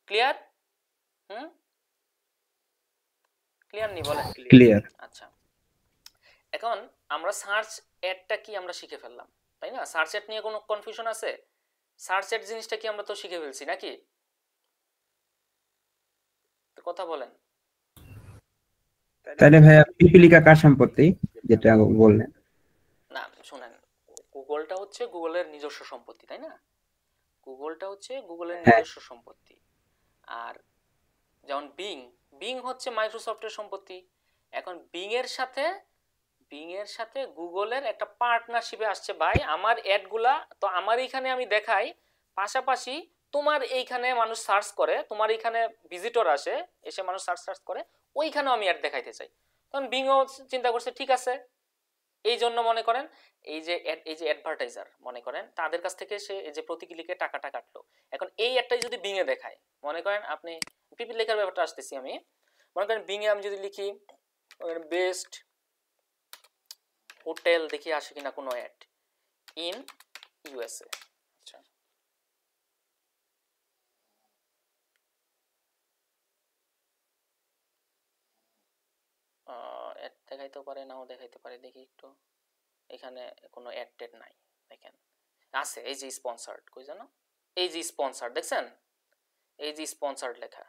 ক্লিয়ার? হুম, ক্লিয়ার নি বলেন? ক্লিয়ার। আচ্ছা, এখন আমরা সার্চ অ্যাডটা কি আমরা শিখে ফেললাম, তাই না? সার্চ অ্যাড নিয়ে কোনো কনফিউশন আছে? সার্চ অ্যাড জিনিসটা কি আমরা তো শিখে ফেলছি নাকি? তো কথা বলেন। তাহলে ভাইয়া পিপিলিকা কার সম্পত্তি যেটা বললেন? না শুনেন, গুগলটা হচ্ছে গুগলের নিজস্ব সম্পত্তি, তাই না? গুগলটা হচ্ছে গুগলের হ্যাঁ। নিজস্ব সম্পত্তি। আর যেমন বিং হচ্ছে মাইক্রোসফটের সম্পত্তি। এখন বিং এর সাথে গুগলের একটা পার্টনারশিপে আসছে ভাই, আমার অ্যাডগুলা তো আমার এইখানে আমি দেখাই, পাশাপাশি তোমার এইখানে মানুষ সার্চ করে, তোমার এইখানে ভিজিটর আসে, এসে মানুষ সার্চ করে, ওইখানেও আমি অ্যাড দেখাইতে চাই। তখন বিংও চিন্তা করছে ঠিক আছে, এই জন্য মনে করেন এই যে অ্যাডভার্টাইজার মনে করেন তাদের কাছ থেকে সে এই যে প্রতি ক্লিকে টাকাটা কাটলো। এখন এই অ্যাডটাই যদি বিংয়ে দেখায়, মনে করেন আপনি পিপি লেখার ব্যাপারটা আসতেছি আমি, মনে করেন বিংয়ে আমি যদি লিখি বেস্ট হোটেল, দেখি আসে কিনা কোনো অ্যাড ইন ইউএসএ। আচ্ছা, অ্যাড দেখাইতে পারে, নাও দেখাইতে পারে, দেখি একটু। এখানে কোনো অ্যাড টেড নাই, দেখেন আছে এই যে স্পন্সার্ড, কই জানো, এই যে স্পন্সার্ড দেখছেন, এই যে স্পন্সার্ড লেখা,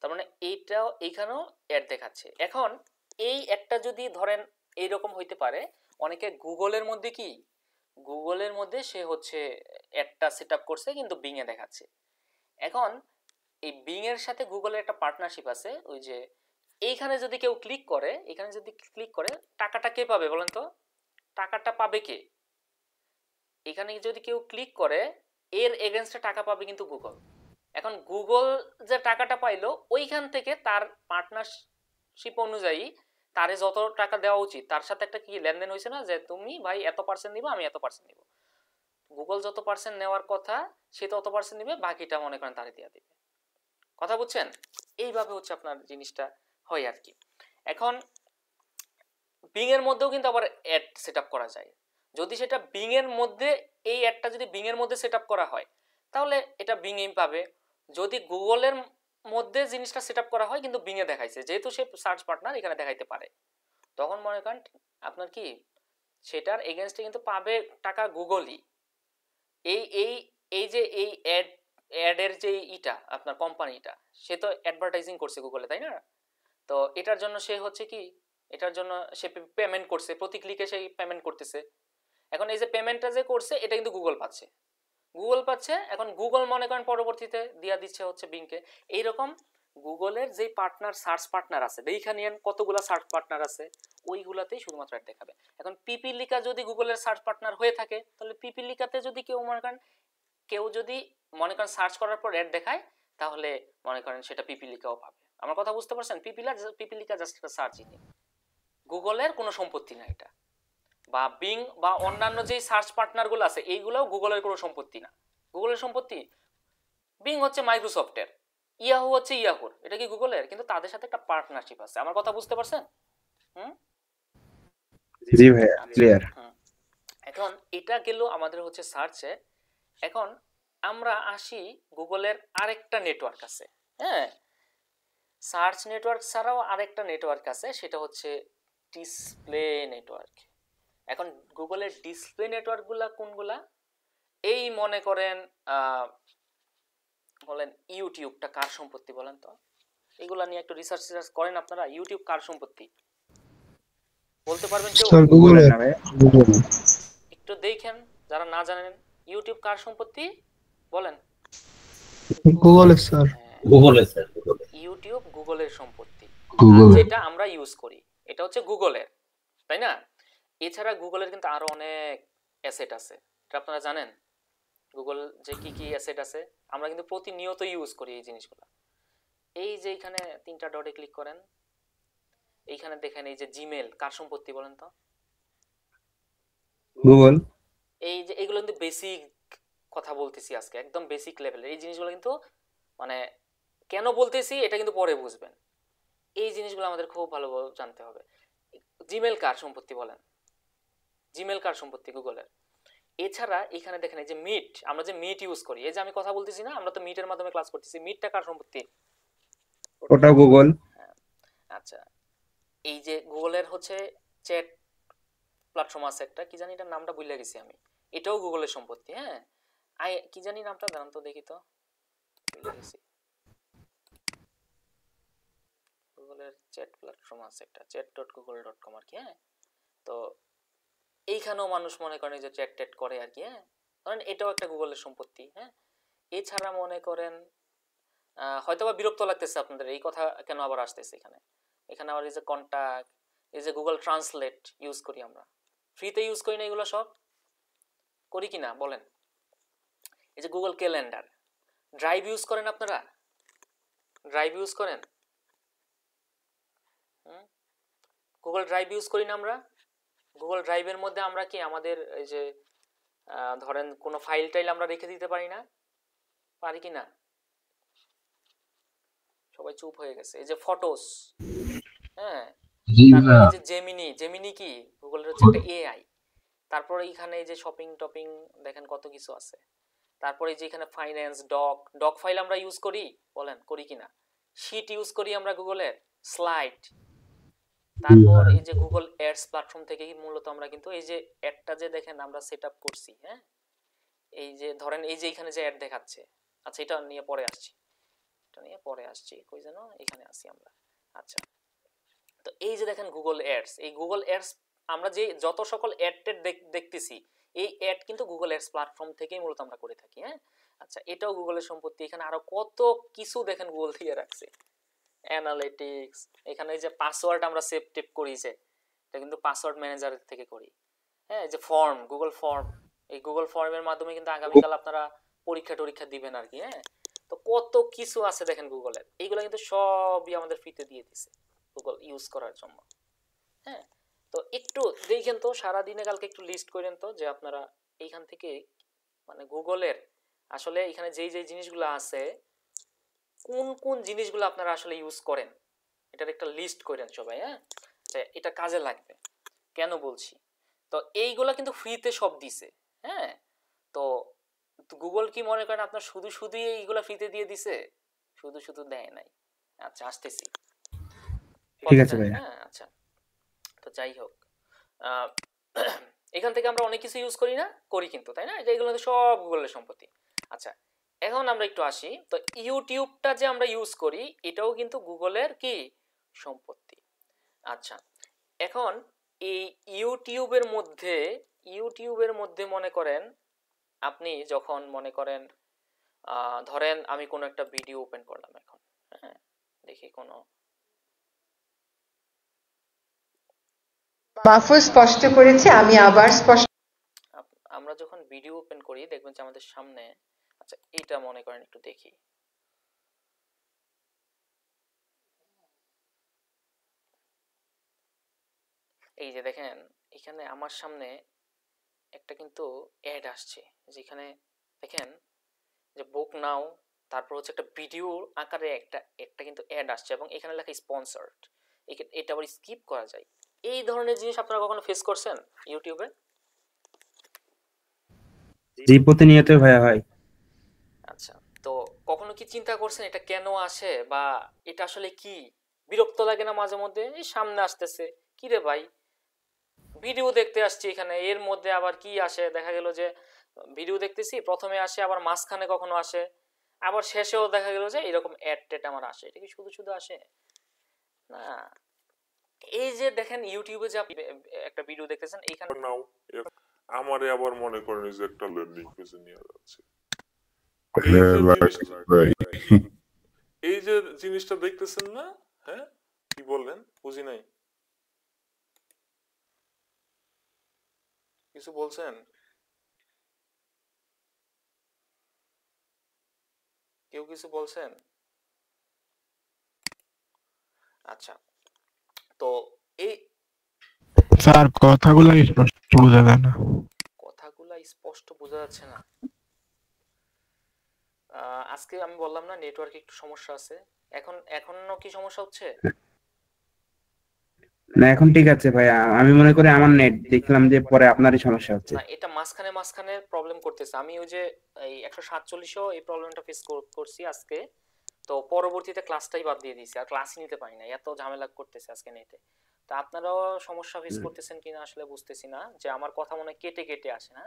তার মানে এইটাও এইখানেও অ্যাড দেখাচ্ছে। এখন এই একটা যদি ধরেন এইরকম হইতে পারে, অনেকে গুগলের মধ্যে কি গুগলের মধ্যে সে হচ্ছে অ্যাডটা সেট আপ করছে কিন্তু বিং এ দেখাচ্ছে। এখন এই বিং এর সাথে গুগলের একটা পার্টনারশিপ আছে, ওই যে এইখানে যদি কেউ ক্লিক করে, এখানে যদি ক্লিক করে টাকাটা কে পাবে বলেন তো, টাকাটা পাবে কে? এখানে যদি কেউ ক্লিক করে এর এগেনস্টে টাকা পাবে কিন্তু গুগল। এখন গুগল যে টাকাটা পাইলো ওইখান থেকে তার পার্টনারশিপ অনুযায়ী তারে যত টাকা দেওয়া উচিত তার সাথে একটা কি লেনদেন হয়েছে না, যে তুমি ভাই এত পার্সেন্ট নিবা, আমি এত পার্সেন্ট নিব। গুগল যত পার্সেন্ট নেওয়ার কথা সে তত পার্সেন্ট নিবে, বাকিটা মনে করেন তারে দিয়ে দিবে। কথা বুঝছেন? এইভাবে হচ্ছে আপনার জিনিসটা হয় আর কি। এখন বিং এর মধ্যেও কিন্তু আবার অ্যাড সেট আপ করা যায়। যদি সেটা বিং এর মধ্যে, এই অ্যাডটা যদি বিং এর মধ্যে সেট আপ করা হয় তাহলে এটা বিং এ পাবে। যদি গুগলের মধ্যে জিনিসটা সেট আপ করা হয় কিন্তু বিং এ দেখাইছে, যেহেতু সে সার্চ পার্টনার এখানে দেখাইতে পারে, তখন মনে করেন আপনার কি সেটার এগেনস্টে কিন্তু পাবে টাকা গুগলই। এই এই এই যে এই অ্যাডের যে ইটা আপনার কোম্পানিটা, সে তো অ্যাডভার্টাইজিং করছে গুগলে, তাই না? তো এটার জন্য সে হচ্ছে কি, এটার জন্য সে পেমেন্ট করছে, প্রতি ক্লিকে সেই পেমেন্ট করতেছে। এখন এই যে পেমেন্টটা যে করছে এটা কিন্তু গুগল পাচ্ছে, এখন গুগল মনে করেন পরবর্তীতে দিয়া দিচ্ছে হচ্ছে বিংকে। এইরকম গুগলের যেই পার্টনার সার্চ পার্টনার আছে, এইখানে কতগুলা সার্চ পার্টনার আছে, ওইগুলাতেই শুধুমাত্র অ্যাড দেখাবে। এখন পিপিলিকা যদি গুগলের সার্চ পার্টনার হয়ে থাকে তাহলে পিপিলিকাতে যদি কেউ যদি মনে করেন সার্চ করার পর অ্যাড দেখায় তাহলে মনে করেন সেটা পিপিলিকাও পাবে। আমার কথা বুঝতে পারছেন? পিপিলিকা জাস্ট একটা সার্চ ইঞ্জিন, গুগলের কোনো সম্পত্তি না এটা। বা বিং বা অন্যান্য যে সার্চ পার্টনারগুলো আছে এইগুলোও গুগলের কোনো সম্পত্তি না। গুগলের সম্পত্তি বিং হচ্ছে মাইক্রোসফটের, ইয়াহু হচ্ছে ইয়াহুর, এটা কি গুগলের? কিন্তু তাদের সাথে একটা পার্টনারশিপ আছে। আমার কথা বুঝতে পারছেন? জি ভাইয়া, ক্লিয়ার। এখন এটা গেল আমাদের হচ্ছে সার্চে। এখন আমরা আসি গুগলের আরেকটা নেটওয়ার্ক আছে, হ্যাঁ, সার্চ নেটওয়ার্ক ছাড়াও আরেকটা নেটওয়ার্ক আছে, সেটা হচ্ছে ডিসপ্লে নেটওয়ার্ক। এখন গুগলের ডিসপ্লে নেটওয়ার্কগুলা কোনগুলা? এই মনে করেন বলেন ইউটিউবটা কার সম্পত্তি বলেন তো? এগুলা নিয়ে একটু রিসার্চ করেন আপনারা। ইউটিউব কার সম্পত্তি বলতে পারবেন কেউ? গুগলের না ভাইয়া, একটু দেখেন যারা না জানেন, ইউটিউব কার সম্পত্তি বলেন? গুগলের স্যার। ইউটিউব গুগলের সম্পত্তি, Google. যেটা আমরা ইউজ করি এটা হচ্ছে গুগলের, তাই না? এছাড়া গুগলের কিন্তু আরো অনেক অ্যাসেট আছে, এটা আপনারা জানেন? গুগল যে কি কি অ্যাসেট আছে আমরা কিন্তু প্রতিনিয়ত ইউজ করি এই জিনিসগুলো। এই যে এখানে তিনটা ডটে ক্লিক করেন, এইখানে দেখেন এই যে জিমেল কার সম্পত্তি বলেন তো? গুগল। এই যে এগুলো কিন্তু বেসিক কথা বলতেছি আজকে, একদম বেসিক লেভেলের এই জিনিসগুলো, কিন্তু মানে কেন বলতেছি এটা কিন্তু পরে বুঝবেন। এই জিনিসগুলো আমাদের খুব ভালোভাবে জানতে হবে। জিমেল কার সম্পত্তি বলেন? জিমেল কার সম্পত্তি? গুগলের। এছাড়া এখানে দেখেন এই যে মিট, আমরা যে মিট ইউজ করি, এই যে আমি কথা বলতেছি না, আমরা তো মিটের মাধ্যমে ক্লাস করতেছি, মিটটা কার সম্পত্তি? ওটা গুগল। আচ্ছা, এই যে গুগলের হচ্ছে চ্যাট প্ল্যাটফর্ম আছে একটা, কি জানি এটার নামটা ভুলে গেছি আমি, এটাও গুগলের সম্পত্তি। হ্যাঁ, কি জানি নামটা, দাঁড়ান তো দেখি তো, ভুলে গেছি। গুগলের চ্যাট প্ল্যাটফর্ম আছে একটা, chat.google.com আর কি। হ্যাঁ, তো এইখানেও মানুষ মনে করেন যে চ্যাট ট্যাট করে আর কি। হ্যাঁ, ধরেন এটাও একটা গুগলের সম্পত্তি। হ্যাঁ, এছাড়া মনে করেন হয়তোবা বিরক্ত লাগতেছে আপনাদের, এই কথা কেন আবার আসতেছে এখানে। এখানে আবার এই যে কন্টাক্ট, এই যে গুগল ট্রান্সলেট ইউজ করি আমরা, ফ্রিতে ইউজ করি না এগুলো সব, করি কি না বলেন? এই যে গুগল ক্যালেন্ডার, ড্রাইভ ইউজ করেন আপনারা? ড্রাইভ ইউজ করেন? গুগল ড্রাইভ ইউজ করি না আমরা? গুগল ড্রাইভের মধ্যে আমরা কি আমাদের এই যে ধরেন কোনো ফাইল টাইল আমরা রেখে দিতে পারি না? পারি কি না? সবাই চুপ হয়ে গেছে। এই যে ফটোস, হ্যাঁ, জি তারপরে ভাইয়া এই যে জেমিনি, জেমিনি কি গুগলের হচ্ছে একটা এআই। তারপরে এখানে এই যে শপিং টপিং দেখেন কত কিছু আছে। তারপরে এই যে এখানে ফাইন্যান্স, ডক ফাইল আমরা ইউজ করি, বলেন করি কিনা? শিট ইউজ করি আমরা গুগলের, স্লাইড। তারপর এই যে গুগল অ্যাডস প্ল্যাটফর্ম থেকে মূলত আমরা কিন্তু এই যে অ্যাডটা যে দেখেন আমরা সেট আপ করছি, হ্যাঁ, এই যে ধরেন এই যে এখানে যে অ্যাড দেখাচ্ছে, আচ্ছা এটা নিয়ে পরে আসছি, এটা নিয়ে পরে আসছি, কই যেন এখানে আসি আমরা। আচ্ছা, তো এই যে দেখেন গুগল অ্যাডস, এই গুগল অ্যাডস আমরা যে যত সকল অ্যাড টেড দেখতেছি, এই অ্যাড কিন্তু গুগল অ্যাডস প্ল্যাটফর্ম থেকেই মূলত আমরা করে থাকি, হ্যাঁ। আচ্ছা, এটাও গুগলের সম্পত্তি। এখানে আরো কত কিছু দেখেন গুগল দিয়ে রাখছে, অ্যানালিটিক্স, এখানে এই যে পাসওয়ার্ড আমরা সেভ টেপ করি, যে এটা কিন্তু পাসওয়ার্ড ম্যানেজার থেকে করি, হ্যাঁ। এই যে ফর্ম, গুগল ফর্ম, এই গুগল ফর্মের মাধ্যমে কিন্তু আগামীকাল আপনারা পরীক্ষা দিবেন আর কি, হ্যাঁ। তো কত কিছু আছে দেখেন গুগলের, এইগুলো কিন্তু সবই আমাদের ফ্রিতে দিয়ে দিছে গুগল ইউজ করার জন্য, হ্যাঁ। তো একটু দেখেন তো সারাদিনে কালকে একটু লিস্ট করেন তো যে আপনারা এইখান থেকে মানে গুগলের আসলে এখানে যেই যেই জিনিসগুলো আছে কোন কোন জিনিসগুলো আপনারা আসলে ইউজ করেন, এটার একটা লিস্ট করেন সবাই, হ্যাঁ, যে এটা কাজে লাগবে। কেন বলছি, তো এইগুলা কিন্তু ফ্রিতে সব দিছে, হ্যাঁ। তো গুগল কি মনে করেন আপনার শুধু শুধুই এইগুলা ফ্রিতে দিয়ে দিছে? শুধু শুধু দেয় নাই। আচ্ছা, আসতেছি, ঠিক আছে ভাইয়া। হ্যাঁ। আচ্ছা, তো যাই হোক, এখান থেকে আমরা অনেক কিছু ইউজ করি না, করি কিন্তু, তাই না? এগুলো তো সব গুগলের সম্পত্তি। আচ্ছা, এখন আমরা একটু আসি, তো ইউটিউবটা যে আমরা ইউজ করি এটাও কিন্তু গুগলের কি সম্পত্তি। আচ্ছা, এখন এই ইউটিউবের মধ্যে মনে করেন আপনি যখন মনে করেন ধরেন আমি কোনো একটা ভিডিও ওপেন করলাম এখন, হ্যাঁ, দেখি কোনো, মাহফুজ স্পষ্ট করেছে, আমি আবার স্পষ্ট। আমরা যখন ভিডিও ওপেন করি দেখবেন যে আমাদের সামনে, আচ্ছা এটা মনে করেন একটু দেখি, এই যে দেখেন এখানে আমার সামনে একটা কিন্তু অ্যাড আসছে, যেখানে দেখেন যে বুক নাও, তারপর হচ্ছে একটা ভিডিও আকারে একটা কিন্তু অ্যাড আসছে এবং এখানে লেখা স্পন্সর্ড, এটা আবার স্কিপ করা যায়। এই ধরনের জিনিস আপনারা কখনো ফেস করছেন ইউটিউবে? জি, প্রতিনিয়ত ভাইয়া হয়। আচ্ছা, তো কখনো কি চিন্তা করছেন এটা কেন আসে বা এটা আসলে কি? বিরক্ত লাগে না মাঝে মধ্যে? এই সামনে আসতেছে, কি রে ভাই, ভিডিও দেখতে আসছি এখানে, এর মধ্যে আবার কি আসে? দেখা গেল যে ভিডিও দেখতেছি, প্রথমে আসে, আবার মাঝখানে কখনো আসে, আবার শেষেও দেখা গেল যে এরকম অ্যাড টেট আমার আসে। এটা কি শুধু শুধু আসে না? এই যে দেখেন ইউটিউবে যে আপনি একটা ভিডিও দেখতেছেন, এইখানে নাও আমারে আবার মনে করেন যে একটা লার্নিং পেজে নিয়ে যাচ্ছে। এই যে জিনিসটা দেখতেছেন না, হ্যাঁ, কি বললেন বুঝি নাই, কিছু বলছেন? কেউ কিছু বলছেন? আচ্ছা, তো এই স্যার কথাগুলো স্পষ্ট বোঝা যায় না। কথাগুলা স্পষ্ট বোঝা যাচ্ছে না। আজকে আমি বললাম না নেটওয়ার্কে একটু সমস্যা আছে। এখনো কি সমস্যা হচ্ছে? না, এখন ঠিক আছে ভাইয়া। আমি মনে করি আমার নেট, দেখলাম যে পরে আপনারই সমস্যা হচ্ছে। না, এটা মাঝখানে প্রবলেম করতেছে। আমি ওই যে এই 147ও এই প্রবলেমটা ফেস করছি আজকে। তো পরবর্তীতে ক্লাসটাই বাদ দিয়ে দিয়েছি, আর ক্লাসই নিতে পারি না, এত ঝামেলা করতেছে আজকে নেটে। তো আপনারাও সমস্যা ফেস করতেছেন কিনা আসলে বুঝতেছি না, যে আমার কথা মনে হয় কেটে কেটে আসে না।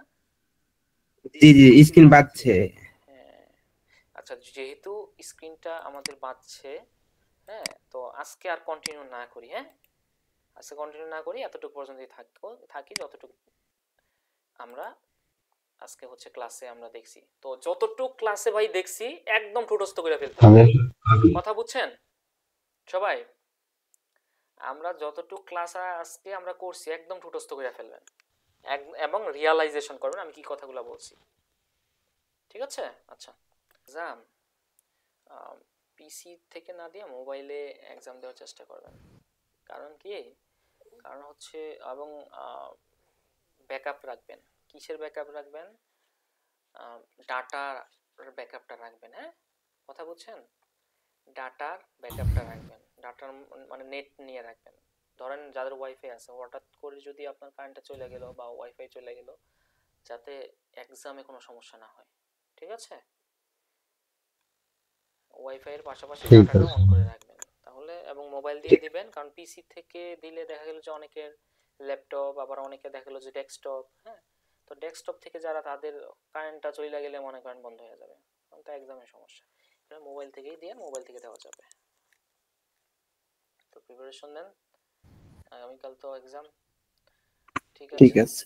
জি জি, স্ক্রিন বাজছে। হ্যাঁ, আচ্ছা, যেহেতু স্ক্রিনটা আমাদের বাজছে, হ্যাঁ, তো আজকে আর কন্টিনিউ না করি, হ্যাঁ, আজকে কন্টিনিউ না করি, এতটুকু পর্যন্তই থাকি যতটুকু আমরা আজকে হচ্ছে ক্লাসে আমরা দেখছি, তো যতটুক ক্লাসে ভাই দেখছি একদম ঠুটস্থ করে ফেলতে আমি কথা বুঝছেন সবাই? আমরা যতটুক ক্লাস আজকে আমরা করছি একদম ঠুটস্থ করে ফেলবেন এবং রিয়ালাইজেশন করবেন আমি কি কথাগুলো বলছি, ঠিক আছে? আচ্ছা, এক্সাম পিসি থেকে না দিয়ে মোবাইলে এক্সাম দেওয়ার চেষ্টা করবেন। কারণ কি? কারণ হচ্ছে এবং ব্যাকআপ রাখবেন। কিসের ব্যাকআপ রাখবেন? ডাটার ব্যাকআপটা রাখবেন। হ্যাঁ, কথা বুঝছেন? ডাটার ব্যাকআপটা রাখবেন। ডাটার মানে নেট নিয়ে রাখবেন। ধরেন যাদের ওয়াইফাই আছে, হঠাৎ করে যদি আপনার কারেন্টটা চলে গেল বা ওয়াইফাই চলে গেল, যাতে এক্সামে কোনো সমস্যা না হয়, ঠিক আছে? ওয়াইফাই এর পাশাপাশি ঠিক ডাটাটা আছে। অন করে রাখবেন তাহলে, এবং মোবাইল দিয়ে দিবেন, কারণ পিসি থেকে দিলে দেখা গেল যে অনেকের ল্যাপটপ, আবার অনেকে দেখা গেল যে ডেস্কটপ, হ্যাঁ, তো ডেস্কটপ থেকে যারা তাদের কারেন্টটা চলে গেলে মনে করেন বন্ধ হয়ে যাবে, তখন তো এক্সামের সমস্যা। মোবাইল থেকেই দিয়ে মোবাইল থেকে দেওয়া যাবে। তো প্রিপারেশন নেন, আগামীকাল তো এক্সাম, ঠিক ঠিক আছে? আছে।